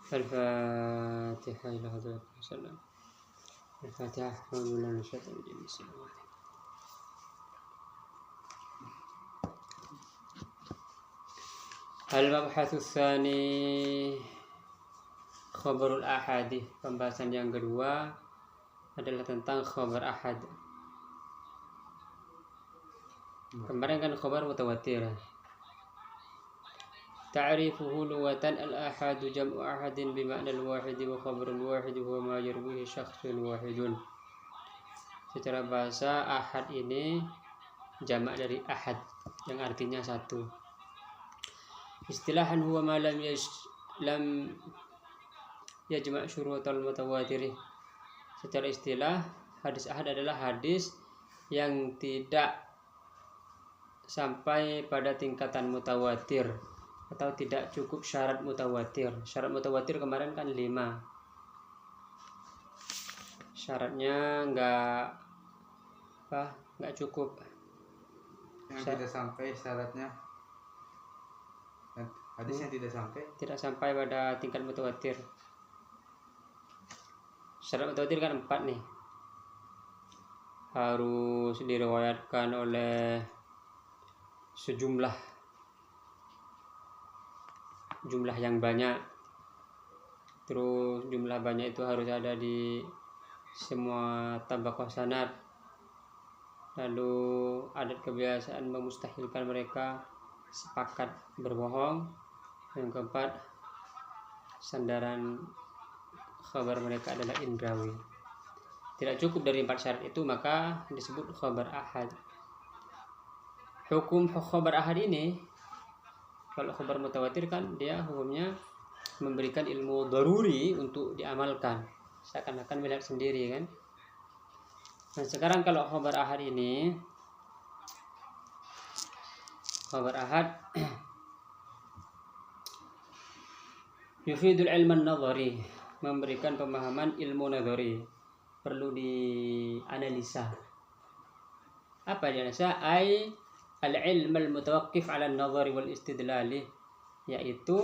الفاتحة إلى حضرة وسلم. الفاتحة. أعوذ بالله من الشيطان الرجيم. بسم الله. Al-mabhatsu tsani, khabarul ahadi. Pembahasan yang kedua adalah tentang khabar ahad. Kemarin kan khabar mutawatir. Ta'rifuhu lughatan al-ahadu jam'u ahadin bima'na al-wahidi wa khabarul wahidi huwa ma yarwihi syakhsun wahidun. Secara bahasa ahad ini jamak dari ahad yang artinya satu. Istilahan huwa ma lam yajma' syurutal mutawatir. Secara istilah hadis ahad adalah hadis yang tidak sampai pada tingkatan mutawatir atau tidak cukup syarat mutawatir. Syarat mutawatir kemarin kan 5. Syaratnya nggak cukup. Yang tidak sampai syaratnya. Hadisnya tidak sampai pada tingkat mutawatir. Syarat mutawatir kan 4 nih. Harus diriwayatkan oleh sejumlah yang banyak. Terus jumlah banyak itu harus ada di semua tabaqah sanad. Lalu adat kebiasaan memustahilkan mereka sepakat berbohong. Yang keempat, sandaran khabar mereka adalah indrawi. Tidak cukup dari 4 syarat itu, maka disebut khabar ahad. Hukum khabar ahad ini, kalau khabar mutawatir kan dia hukumnya memberikan ilmu daruri untuk diamalkan, seakan-akan melihat sendiri kan. Nah sekarang kalau khabar ahad ini, khabar ahad yufidul ilman nadhari, memberikan pemahaman ilmu nadhari, perlu dianalisa. Apa dianalisa? Al-ilm al-mutawaqqif 'ala an-nadhari wal istidlali, yaitu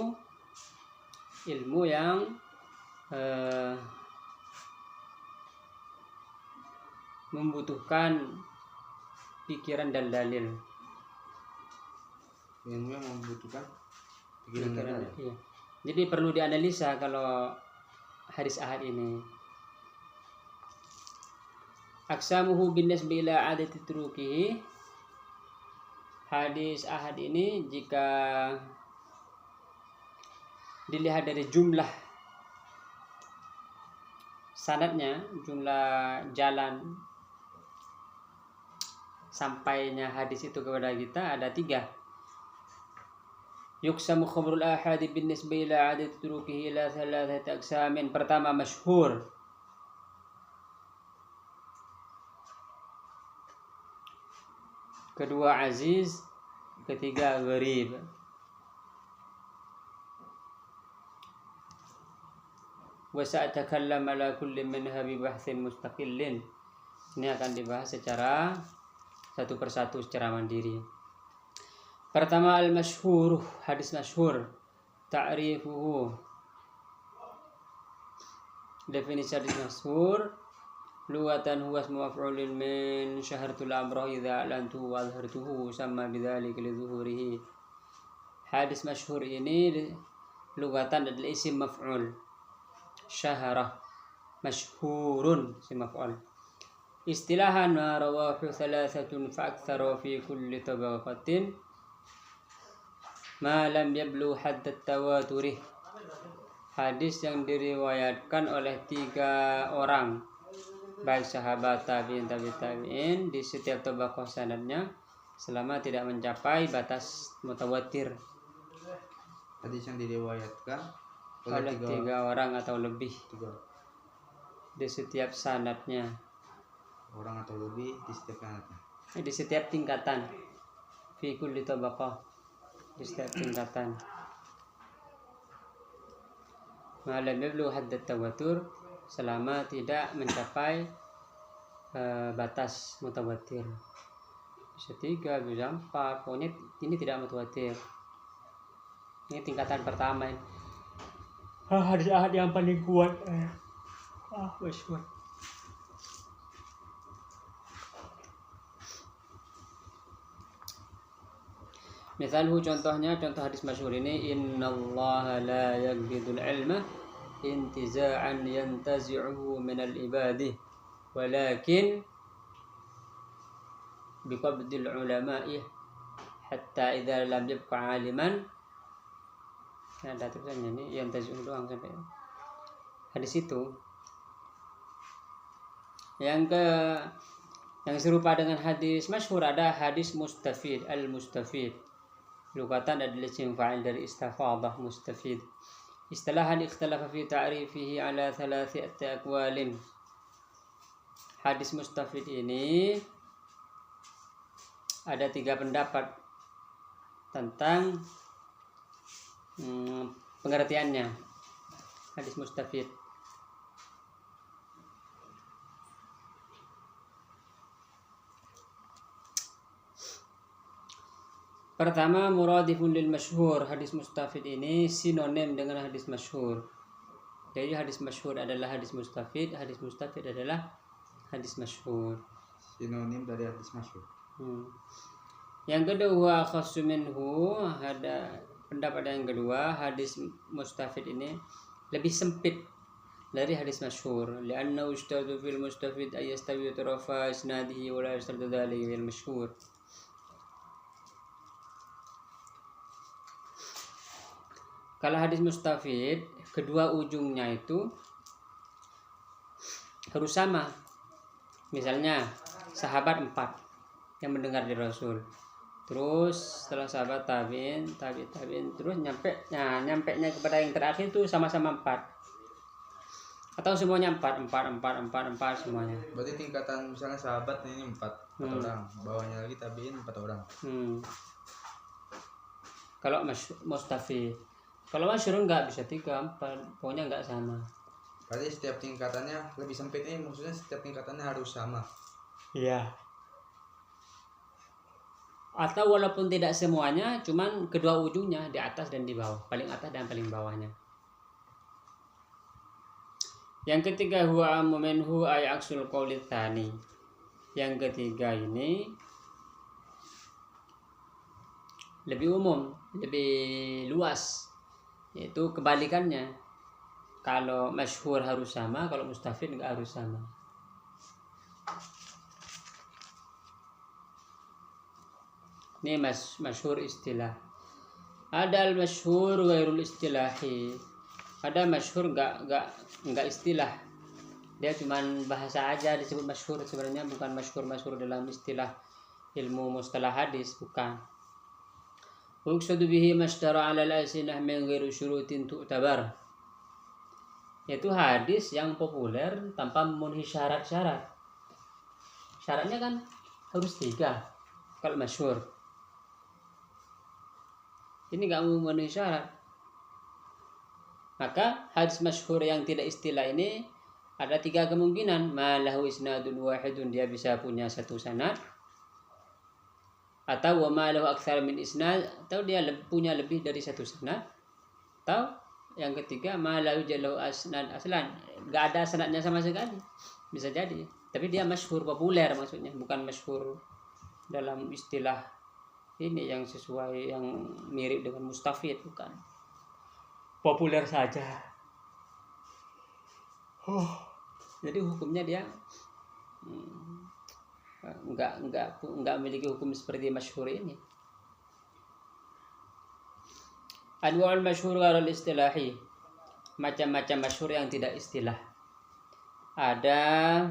ilmu yang membutuhkan pikiran dan dalil. Ilmu yang membutuhkan pikiran dan dalil. Iya. Jadi perlu dianalisa kalau hadis ahad ini. Aksamuhu binisbi ila adati turukihi. Hadis ahad ini jika dilihat dari jumlah sanadnya, jumlah jalan sampainya hadis itu kepada kita ada 3. Yuksamu khabarul ahadi bin nisbi ila adati turukihi ila 3 aqsamin. Pertama masyhur, kedua aziz, ketiga gharib. Wa sa'atakallam ala kulli minha bi bahthin mustaqillin. Ini akan dibahas secara satu persatu secara mandiri. Pertama al-masyhur, hadis masyhur. Ta'rifuhu. Definisi hadis masyhur, lughatan huwa ismu maf'ulin min syahartul amra idza a'lantu wa azhartuhu sama bidzalika li zuhurihi. Hadis masyhur ini lughatan adalah isim maf'ul. Syaharah masyhurun isim maf'ul. Istilahan ma rawahu 3 fa aktsaru fi kulli tabaqatin ma lam yablu hadd at-tawatur. Hadis yang diriwayatkan oleh 3 orang, baik sahabat, tabi'in, tabi'in, di setiap tabaqah sanadnya selama tidak mencapai batas mutawatir. Hadis yang diriwayatkan oleh 3 orang atau lebih di setiap sanadnya. Orang atau lebih di setiap sanadnya. Di setiap tingkatan. Fi kulli tabaqah, di setiap tingkatan. Malam yablu hadd at-tawatur, selama tidak mencapai batas mutawatir. Bisa 3, bisa 4, pokoknya ini tidak mutawatir. Ini tingkatan pertama ini. Hadis ahad yang paling kuat. Masyhur. Misalnya contoh hadis masyhur ini, innallaha la yaqbidul ilma intiza'an yantazi'uhu minal ibadi walakin biqabdil ulama'i hatta idza lam yabqa 'aliman. Ada tulisannya ini yantazi'uhu doang sampai hadis itu. Yang serupa dengan hadis masyhur ada hadis mustafid, al-mustafid. Lugatan adalah isim fa'il dari istafadah, mustafid. Istilahan ikhtalafa fi ta'rifihi ala thalathati aqwalin. Hadis mustafid ini ada 3 pendapat tentang pengertiannya. Hadis mustafid. Pertama, muradifun lil masyhur. Hadis mustafid ini sinonim dengan hadis masyhur. Jadi hadis masyhur adalah hadis mustafid adalah hadis masyhur. Sinonim dari hadis masyhur. Yang kedua, khassu minhu, ada pendapat yang kedua, hadis mustafid ini lebih sempit dari hadis masyhur. Li'anna ustadu fil mustafid ay yastawi tarafa isnadihi wa la yastardu dzalika fil masyhur. Kalau hadis mustafid, kedua ujungnya itu harus sama. Misalnya sahabat 4 yang mendengar dari Rasul. Terus setelah sahabat tabi'in, terus nyampe-nya kepada yang terakhir itu sama-sama 4. Atau semuanya 4 semuanya. Berarti tingkatan misalnya sahabat ini 4 orang, bawahnya lagi tabi'in 4 orang. Kalau mustafid. Kalau masyhur enggak bisa 3, 4, pokoknya enggak sama. Berarti setiap tingkatannya lebih sempit ini, maksudnya setiap tingkatannya harus sama. Iya. Atau walaupun tidak semuanya, cuman kedua ujungnya di atas dan di bawah, paling atas dan paling bawahnya. Yang ketiga, huwa ammu minhu ay aksul qawli tsani. Yang ketiga ini lebih umum, lebih luas. Yaitu kebalikannya. Kalau masyhur harus sama, kalau mustafid enggak harus sama. Ini masyhur istilah. Ada al-masyhur ghairul istilahi. Ada masyhur enggak istilah. Dia cuman bahasa aja disebut masyhur, sebenarnya bukan masyhur dalam istilah ilmu mustalah hadis, bukan. Uqsadu bihi mashtara 'ala al-alsinah min ghairi syurutin tu'tabar. Yaitu hadis yang populer tanpa memenuhi syarat-syarat. Syaratnya kan harus 3 kalau masyhur. Ini enggak memenuhi syarat. Maka hadis masyhur yang tidak istilah ini ada 3 kemungkinan. Ma lahu isnadun wahidun, dia bisa punya 1 sanad. Atau wa ma lahu aktsar min isnad, atau dia punya lebih dari 1 sanad. Atau yang ketiga, ma lahu jallahu asnad aslan, enggak ada sanadnya sama sekali. Bisa jadi, tapi dia masyhur, populer maksudnya, bukan masyhur dalam istilah ini yang sesuai, yang mirip dengan mustafid, bukan. Populer saja. Jadi hukumnya dia enggak memiliki hukum seperti masyhur ini. Anwa'ul masyhur ghairul istilahi. Macam-macam masyhur yang tidak istilah. Ada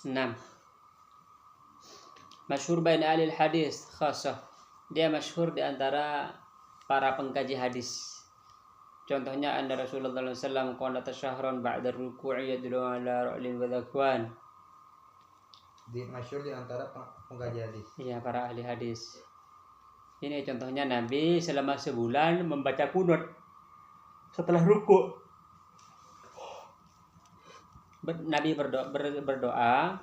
6. Masyhur bain ahli hadis khassah. Dia masyhur di antara para pengkaji hadis. Contohnya anna Rasulullah sallallahu alaihi wasallam qala tasyahran ba'da ruku'i yadlu ala ra'lin wa dhakwan. Di masyhur di antara pengkaji hadis. Iya, para ahli hadis. Ini contohnya Nabi selama sebulan membaca kunut setelah ruku. Nabi berdoa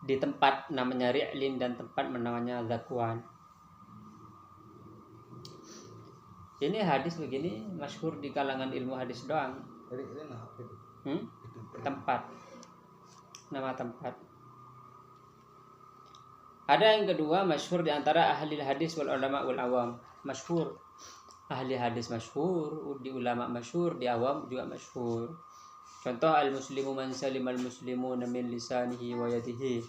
di tempat namanya Ri'lin dan tempat namanya Zakwan. Ini hadis begini masyhur di kalangan ilmu hadis doang. Jadi itu nah itu. Tempat, nama tempat. Ada yang kedua masyhur di antara ahli hadis wal ulama wal awam. Masyhur ahli hadis masyhur, di ulama masyhur, di awam juga masyhur. Contoh al-muslimu man salimal muslimuna min lisanihi wa yadihi.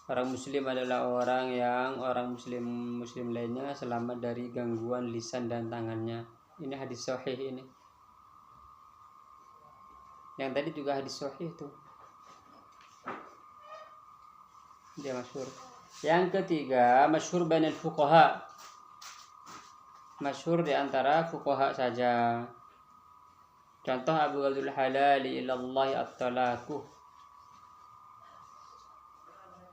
Orang muslim adalah orang muslim lainnya selamat dari gangguan lisan dan tangannya. Ini hadis sahih ini. Yang tadi juga hadis sahih itu. Dia masyhur. Yang ketiga, masyhur bainal fuqaha. Masyhur di antara fuqaha saja. Contoh Abu Ghadul Halali ilallahi at-talaquh.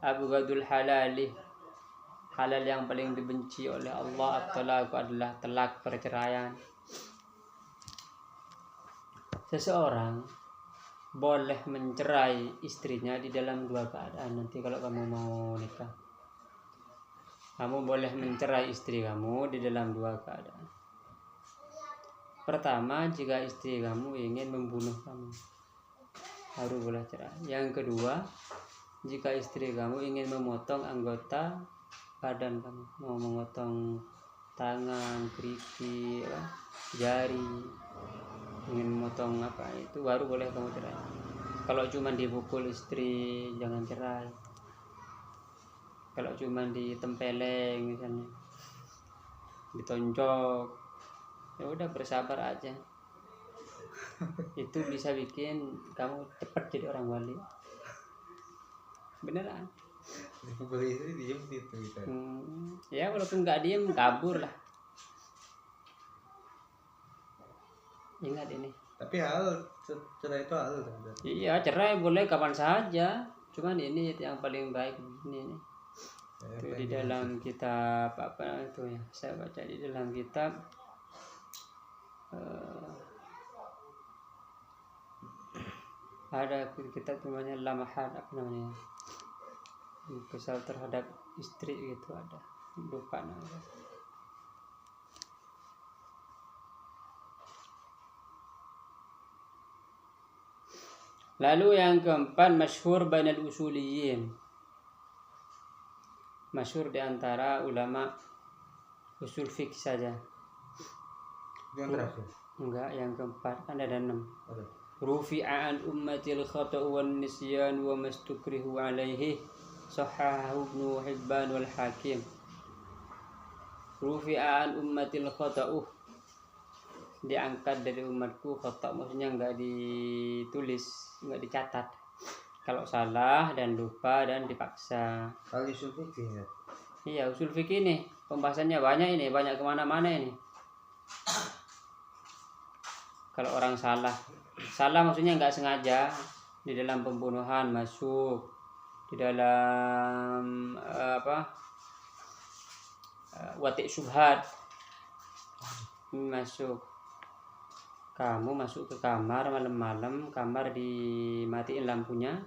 Abu Ghadul Halali, halal yang paling dibenci oleh Allah at-talaq adalah telak, perceraian. Seseorang boleh mencerai istrinya di dalam dua keadaan. Nanti kalau kamu mau nikah, kamu boleh mencerai istri kamu di dalam dua keadaan. Pertama, jika istri kamu ingin membunuh kamu, baru boleh cerai. Yang kedua, jika istri kamu ingin memotong anggota badan kamu, mau memotong tangan, kerikil, jari, ingin memotong apa itu, baru boleh kamu cerai. Kalau cuma dipukul istri, jangan cerai. Kalau cuma ditempeleng misalnya, ditonjok, ya udah bersabar aja. Itu bisa bikin kamu cepat jadi orang wali. Beneran. Dipukul istri diem gitu gitu. Ya walaupun nggak diem, kabur lah. Ingat ini. Tapi hal cerai itu hal. Iya, cerai boleh kapan saja. Cuman ini yang paling baik ini. Itu di dalam kitab apa itu ya? Saya baca di dalam kitab ada kitab namanya Lamahat, apa namanya? Kesal terhadap istri gitu ada. Lupa namanya. Lalu yang keempat, masyhur bainal usuliyin. Masyhur di antara ulama usul fiqh saja. Yang terakhir. Enggak, yang keempat kan ada 6. Ada. Rufi'a an ummatil khata'u wan nisyan wa mastukrihu alaihi. Sahahu Ibnu Hibban wal Hakim. Rufi'a an ummatil khata'u, diangkat dari umatku. Khata' maksudnya enggak ditulis, enggak dicatat. Kalau salah dan lupa dan dipaksa. Kalau usul fikih ya. Iya, usul fikih nih pembahasannya banyak ini, banyak kemana-mana ini. Kalau orang salah maksudnya enggak sengaja, di dalam pembunuhan masuk, di dalam watik syubhat masuk. Kamu masuk ke kamar malam-malam, kamar dimatiin lampunya,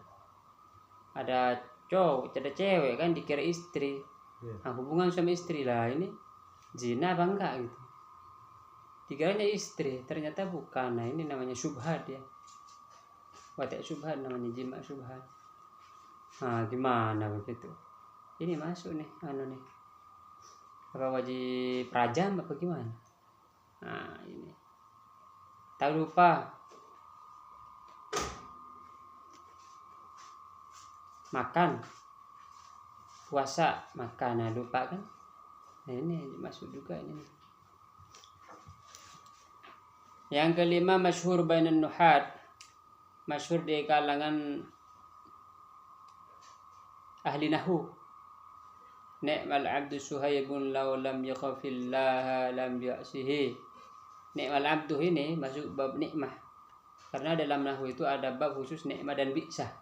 ada cewek kan, dikira istri. Nah, hubungan suami istri lah, ini zina apa enggak gitu. Dikiranya istri, ternyata bukan. Nah, ini namanya syubhat ya. Watik syubhat namanya, jima syubhat. Nah, gimana begitu? Ini masuk nih, nih. Apa wajib rajam apa gimana? Nah, ini. Tak lupa makan, puasa makan, nah lupa kan? Nah, ini masuk juga ini. Yang kelima, masyhur bainan nuhat. Masyhur di kalangan ahli nahwu. Ni'mal abdu suhaibun law lam yakhafillaha lam ya'sihi. Ni'mal abdu ini masuk bab nikmah. Karena dalam nahwu itu ada bab khusus nikmah dan bi'sah.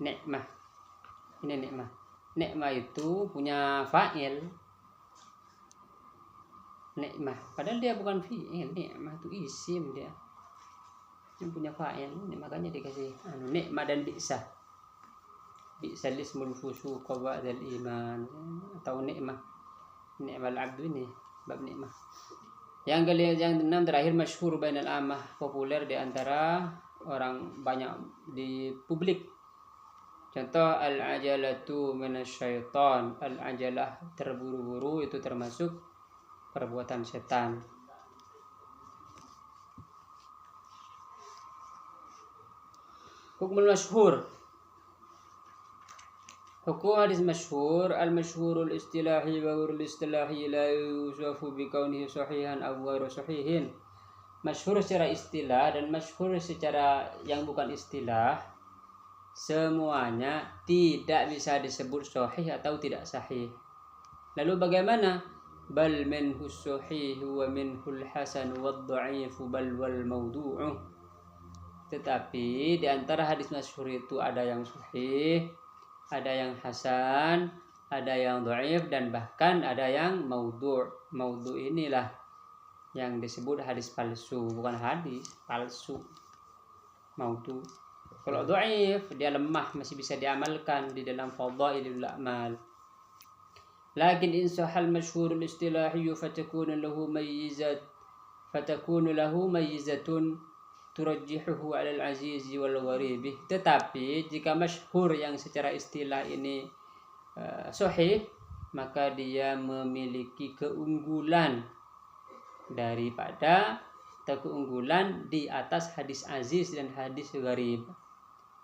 Nikmah. Ini nikmah. Nikmah itu punya fa'il. Nikmah. Padahal dia bukan fi'il. Nikmah itu isim dia. Ini punya fa'il. Ini makanya dikasih nikmah dan bi'sah. Bi'sal ismul fusuq ba'dal iman, atau nikmah. Ni'mal abdu ini bab nikmah. Yang keenam terakhir masyhur bainal amah, populer di antara orang banyak di publik. Contoh al-ajalatu minasyaiton. Al-ajalah terburu-buru itu termasuk perbuatan setan. Hukum masyhur. Hukum hadis masyhur, al-masyhurul istilahi wa ghairul istilahi la yusafu bi kaunihi sahihan aw ghairu sahihin. Masyhur secara istilah dan masyhur secara yang bukan istilah, semuanya tidak bisa disebut sahih atau tidak sahih. Lalu bagaimana? Bal minhus sahih wa minhul hasan wad dhaif bal wal mawdu'u. Tetapi di antara hadis masyhur itu ada yang sahih, ada yang hasan, ada yang dhaif, dan bahkan ada yang maudhu'. Maudhu' inilah yang disebut hadis palsu, bukan hadis palsu. Maudhu'. Kalau dhaif dia lemah, masih bisa diamalkan di dalam fadhailul a'mal. Lakin in sahal masyhurul istilahi fatakunu lahu mayyizatun turajjihuhu 'ala al-aziz wal gharib. Tetapi jika masyhur yang secara istilah ini sahih, maka dia memiliki keunggulan daripada keunggulan di atas hadis aziz dan hadis gharib.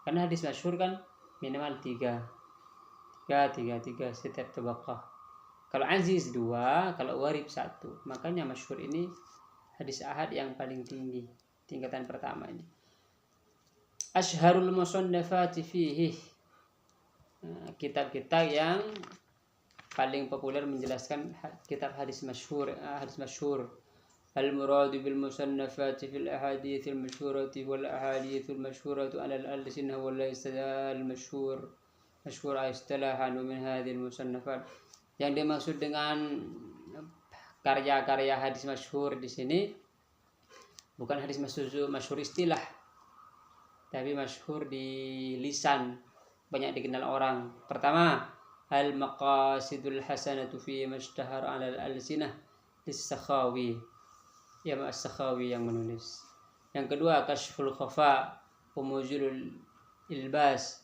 Karena hadis masyhur kan minimal 3 setiap tabaqah. Kalau aziz 2, kalau gharib 1. Makanya masyhur ini hadis ahad yang paling tinggi, tingkatan pertama ini. Asyharul musannafati fihi. Kitab-kitab yang paling populer menjelaskan kitab hadis masyhur. المراد بالمصنفات في الأحاديث المشهورة والأحاديث المشهورة على الألسنة وليس المشهور اصطلاحا ومن هذه المصنفات. Yang dimaksud dengan karya-karya hadis masyhur di sini bukan hadis masyhur istilah, tapi masyhur di lisan, banyak dikenal orang. Pertama, al-maqasidul hasanatu fi mashtahar 'ala al-alsinah lis-Sakhawi. Ya, As-Sakhawi yang menulis. Yang kedua, Kashful Khafa wa Muzilul Ilbas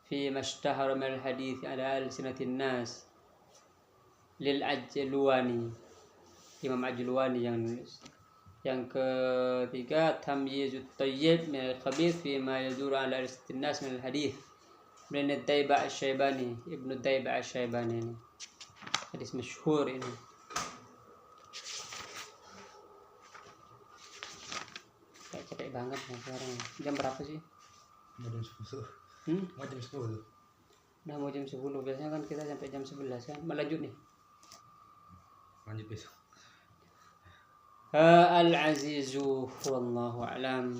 fi mashtahara min al-hadits ala al-sinatin nas lil Ajluwani. Imam Ajluwani yang menulis. Yang ketiga, Tamyizut Tayyib min al-khabith fi ma yadur ala al-sinatin nas min al-hadits Ibn Tayba' Asy-Syaibani ini. Hadis masyhur ini. Capek banget nih sekarang. Jam berapa sih? Mau jam 10. Mau jam 10. Udah mau jam 10. Biasanya kan kita sampai jam 11 kan. Lanjut nih. Lanjut besok. Al-azizu wallahu a'lam.